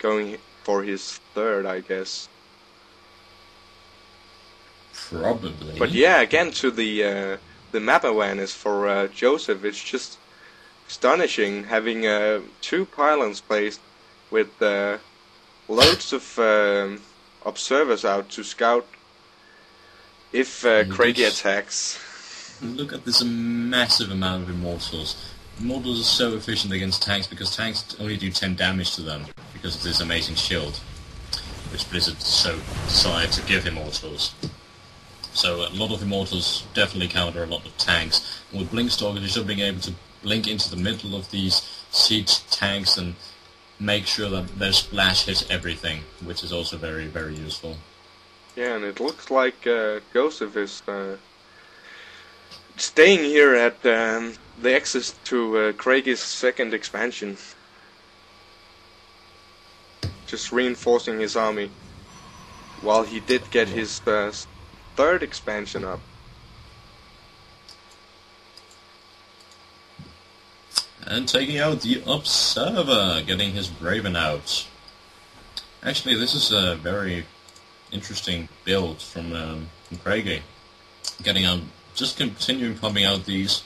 going for his third, I guess. Probably. But yeah, again to the map awareness for Joseph. It's just astonishing having 2 pylons placed with loads of observers out to scout if Craky attacks. Look at this massive amount of Immortals. Immortals are so efficient against tanks because tanks only do 10 damage to them because of this amazing shield, which Blizzard so decided to give Immortals. So a lot of Immortals definitely counter a lot of tanks. And with Blinkstalkers, you're still being able to blink into the middle of these siege tanks and make sure that their splash hits everything, which is also very, very useful. Yeah, and it looks like Joseph is staying here at the exit to Craky's second expansion. Just reinforcing his army, while he did get his third expansion up. And taking out the Observer, getting his Raven out. Actually, this is a very interesting build from Craky. Getting out, just continuing pumping out these,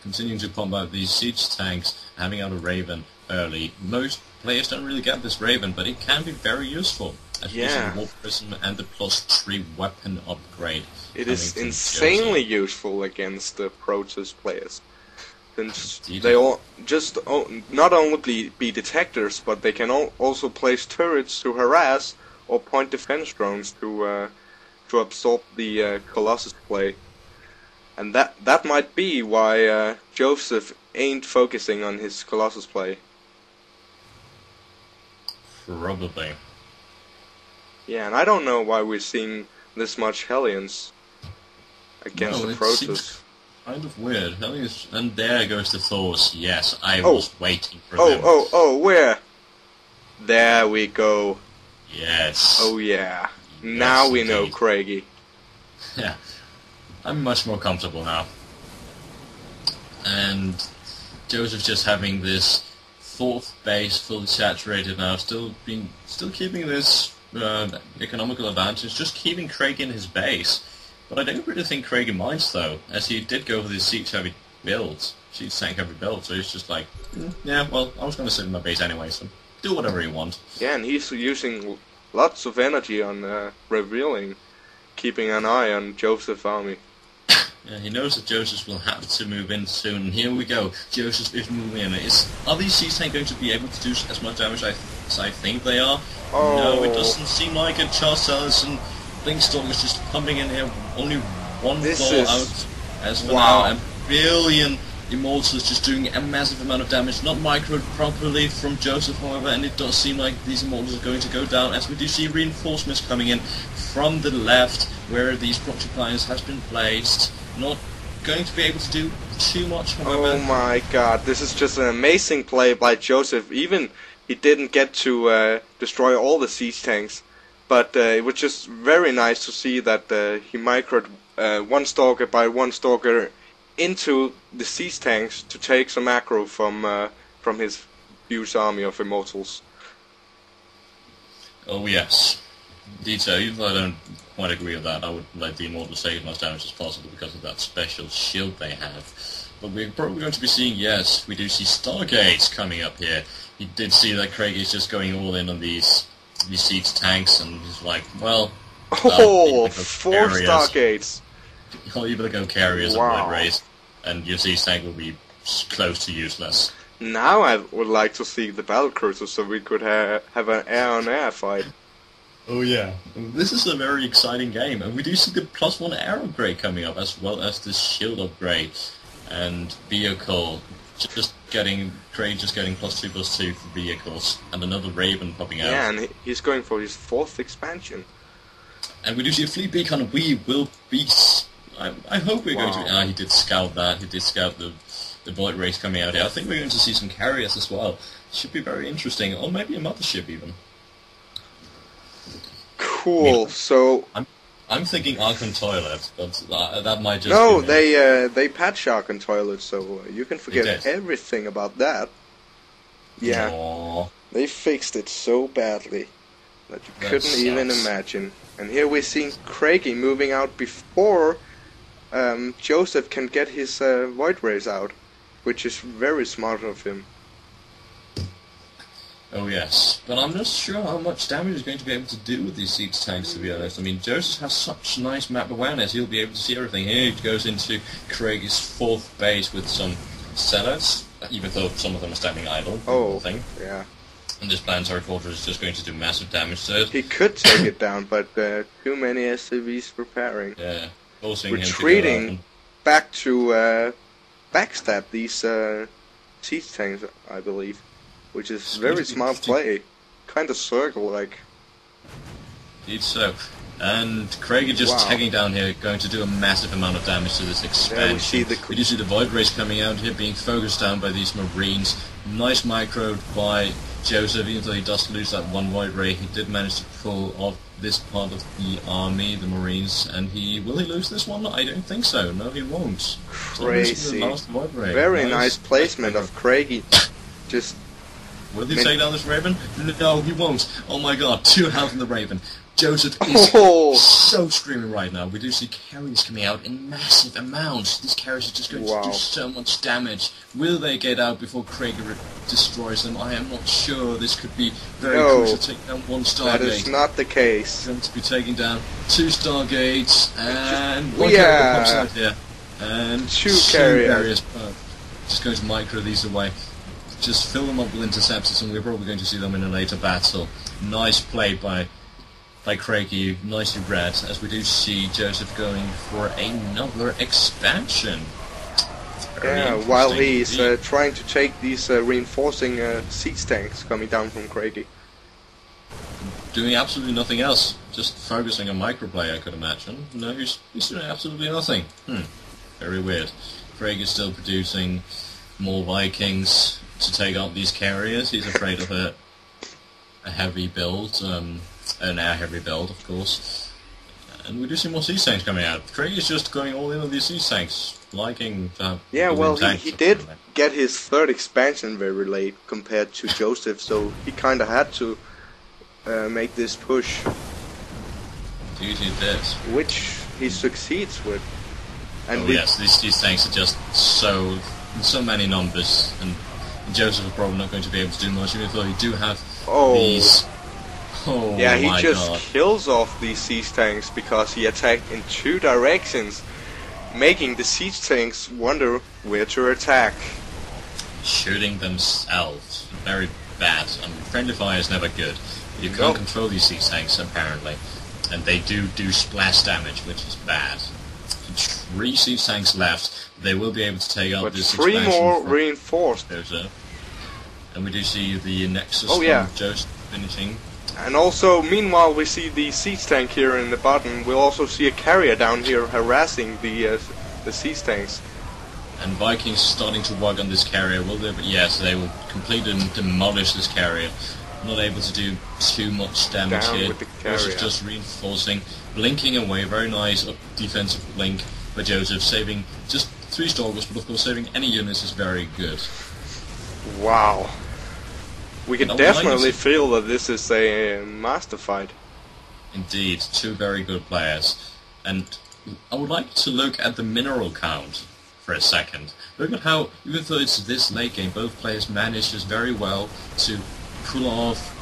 continuing to pump out these siege tanks, having out a Raven early. Most players don't really get this Raven, but it can be very useful. Especially the Warp Prism and the +3 weapon upgrade. It is insanely useful against the Protoss players. Since they all just not only be detectors, but they can also place turrets to harass or point defense drones to absorb the Colossus play. And that might be why Joseph ain't focusing on his Colossus play. Probably. Yeah, and I don't know why we're seeing this much Hellions against the Protoss. Kind of weird. Hellions, and there goes the Thors. Yes, I was waiting for them. Oh, where? There we go. Yes. Oh yeah. Now we know Craky. Yeah. I'm much more comfortable now. And Joseph's just having this 4th base fully saturated now, still keeping this economical advantage, just keeping Craky in his base. But I don't really think Craky minds though, as he did go for this siege tank heavy build, so he's just like, yeah, well, I was going to sit in my base anyway, so do whatever you want. Yeah, and he's using lots of energy on revealing, keeping an eye on Joseph's army. Yeah, he knows that Joseph will have to move in soon, and here we go. Joseph is moving in. Are these siege tanks going to be able to do as much damage as I think they are? Oh. No, it doesn't seem like it. Charles Ellison, Blinkstalk is just pumping in here. Only one ball out as for now. A billion Immortals just doing a massive amount of damage. Not microed properly from Joseph, however, and it does seem like these Immortals are going to go down, as we do see reinforcements coming in from the left, where these proxy clients has been placed. Not going to be able to do too much, however. Oh my god, this is just an amazing play by Joseph. Even he didn't get to destroy all the siege tanks, but it was just very nice to see that he microed one stalker by one stalker into the siege tanks to take some aggro from his huge army of Immortals. Oh yes. Indeed so, even though I don't quite agree with that, I would let the Immortals take as much damage as possible because of that special shield they have. But we're probably going to be seeing, yes, we do see Stargates coming up here. You did see that Craky is just going all in on these siege tanks, and he's like, well... Oh, 4 Stargates! You'll either go carriers or Blood Rays, and your siege tank will be close to useless. Now I would like to see the battle cruiser so we could have an air-on-air fight. Oh yeah, this is a very exciting game, and we do see the +1 air upgrade coming up, as well as the shield upgrade, and vehicle, just getting +2/+2 for vehicles, and another Raven popping out. Yeah, and he's going for his 4th expansion. And we do see a fleet beacon, we will be... I hope we're going to... he did scout that, he did scout the Void Race coming out here. I think we're going to see some carriers as well. Should be very interesting, or maybe a mothership even. Cool. So I'm thinking Archon Toilet, but that might just... No, they patch Archon Toilet, so you can forget everything about that. Yeah, Aww. they fixed it so badly that you couldn't even imagine. And here we're seeing Craky moving out before Joseph can get his Void Rays out, which is very smart of him. Oh yes, but I'm not sure how much damage he's going to be able to do with these siege tanks, to be honest. I mean, Joseph has such nice map awareness, he'll be able to see everything. Here he goes into Craig's 4th base with some sellers, even though some of them are standing idle. Oh, yeah. And this planetary fortress is just going to do massive damage to it. He could take it down, but too many SCVs preparing. Yeah, forcing retreating him to back to backstab these siege tanks, I believe. Which is very smart play. Kind of circle-like. Indeed so. And Craig is just tagging down here, going to do a massive amount of damage to this expansion. We do see the Void Rays coming out here, being focused down by these Marines. Nice micro by Joseph, even though he does lose that one Void Ray, he did manage to pull off this part of the army, the Marines, and will he lose this one? I don't think so. No, he won't. Crazy. Very nice placement of Craigie. Just... Will he take down this Raven? No, he won't. Oh my god, 2 health in the Raven. Joseph is so screaming right now. We do see carries coming out in massive amounts. These carries are just going to do so much damage. Will they get out before Craig destroys them? I am not sure. This could be very crucial to take down 1 Stargate. That is not the case. Going to be taking down 2 Stargates and 1 carrier pops out here. And 2 carriers. Just going to micro these away. Just fill them up with interceptors, and we're probably going to see them in a later battle. Nice play by Craky, nicely read, as we do see Joseph going for another expansion. Yeah, while he's trying to take these reinforcing siege tanks coming down from Craky. Doing absolutely nothing else, just focusing on microplay, I could imagine. No, he's doing absolutely nothing. Very weird. Craig is still producing more Vikings to take out these carriers. He's afraid of a heavy build, an air heavy build, of course. And we do see more siege tanks coming out. Craig is just going all in on these siege tanks, liking to have... Yeah, well, he did get his 3rd expansion very late compared to Joseph, so he kind of had to make this push. Dude, he did. Which he succeeds with. And yes, these tanks are just so many numbers, and Joseph is probably not going to be able to do much, even though he do have these... Oh yeah, he my just God. kills off these siege tanks because he attacked in 2 directions, making the siege tanks wonder where to attack. Shooting themselves. Very bad. Friendly fire is never good. You can't control these siege tanks, apparently. And they do splash damage, which is bad. 3 siege tanks left. They will be able to take out this expansion. 3 more reinforced. And we do see the Nexus from Joseph finishing. And also, meanwhile, we see the siege tank here in the bottom. We'll also see a carrier down here harassing the siege tanks. And Vikings starting to work on this carrier. Will they? Yes, they will completely demolish this carrier. Not able to do too much damage here. Joseph just reinforcing, blinking away. Very nice defensive blink by Joseph, saving just 3 stalkers, but of course saving any units is very good. Wow. We can definitely feel that this is a master fight. Indeed, 2 very good players. And I would like to look at the mineral count for a second. Look at how, even though it's this late game, both players managed just very well to pull off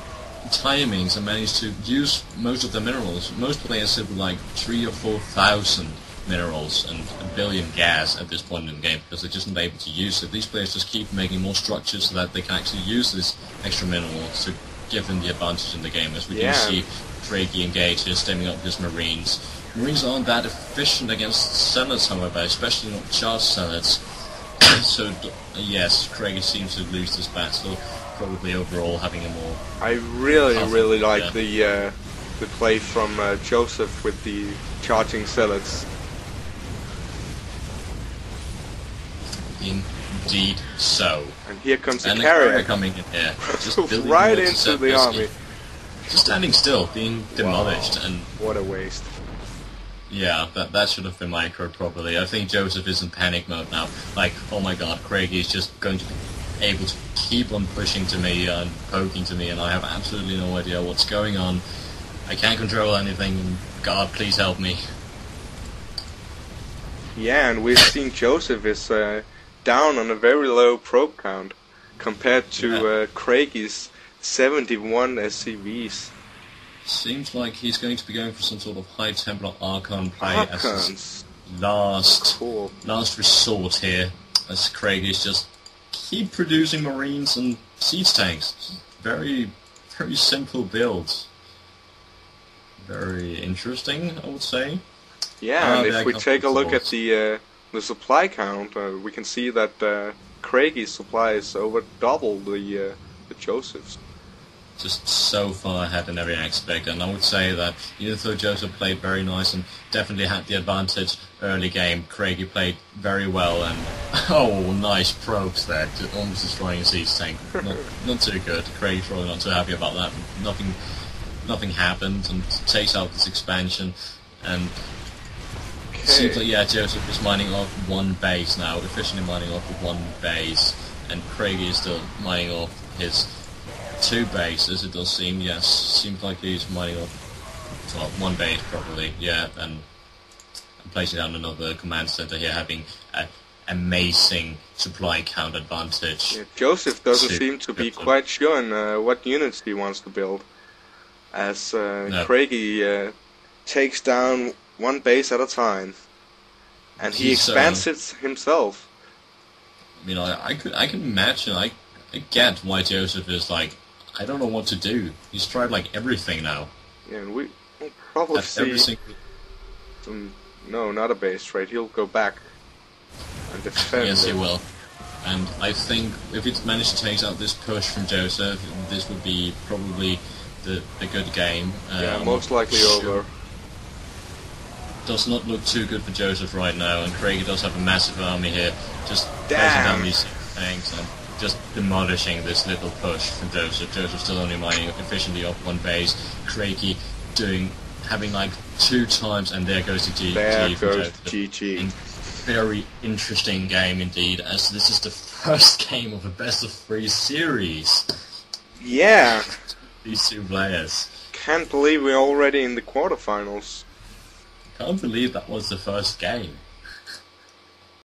timings and manage to use most of the minerals. Most players have like 3,000 or 4,000 minerals and a billion gas at this point in the game because they're just not able to use it. These players just keep making more structures so that they can actually use this extra minerals to give them the advantage in the game. As we do see Craky engage here, stemming up his Marines. Marines aren't that efficient against Zealots, however, especially not charged Zealots. So yes, Craig seems to lose this battle, probably overall having a more... I really like the play from Joseph with the charging Zealots. Indeed so. And here comes the carrier coming in here. Just right into the army. Just standing still, being demolished. And what a waste. Yeah, that should have been micro properly. I think Joseph is in panic mode now. Like, oh my god, Craig is just going to able to keep on pushing to me and poking to me, and I have absolutely no idea what's going on. I can't control anything. God, please help me. Yeah, and we've seen Joseph is down on a very low probe count compared to Craky's 71 SCVs. Seems like he's going to be going for some sort of high Templar Archon play as his last resort here, as Craky's just keep producing Marines and siege tanks. Very, very simple builds. Very interesting, I would say. Yeah, and if we take a look at the supply count, we can see that Craky's supply is over double the Joseph's. Just so far ahead in every aspect, and I would say that even though Joseph played very nice and definitely had the advantage early game, Craky played very well, and oh, nice probes there, almost destroying a siege tank. Not too good. Craky's probably not too happy about that. Nothing happened, and takes out this expansion, and it seems like Joseph is mining off one base now, efficiently mining off with one base, and Craky is still mining off his 2 bases, it does seem. Yes, seems like he's mining off, well, 1 base probably, yeah, and placing down another command center here, having an amazing supply count advantage. Yeah, Joseph doesn't seem to be quite sure on what units he wants to build, as Craky takes down 1 base at a time, and he expands it himself. I mean, I can imagine, I get why Joseph is like, I don't know what to do. He's tried like everything now. Yeah, and we'll probably see no, not a base trade. He'll go back and defend. Yes, he will. And I think if it's managed to take out this push from Joseph, this would be probably the good game. Yeah, most likely over. Does not look too good for Joseph right now, and Craky does have a massive army here, just placing down these tanks and just demolishing this little push from Joseph. Joseph still only mining efficiently off 1 base. Craky having like 2 times, and there goes the GG. There goes GG. Very interesting game indeed, as this is the first game of a best-of-3 series. Yeah. These 2 players. Can't believe we're already in the quarterfinals. Can't believe that was the first game.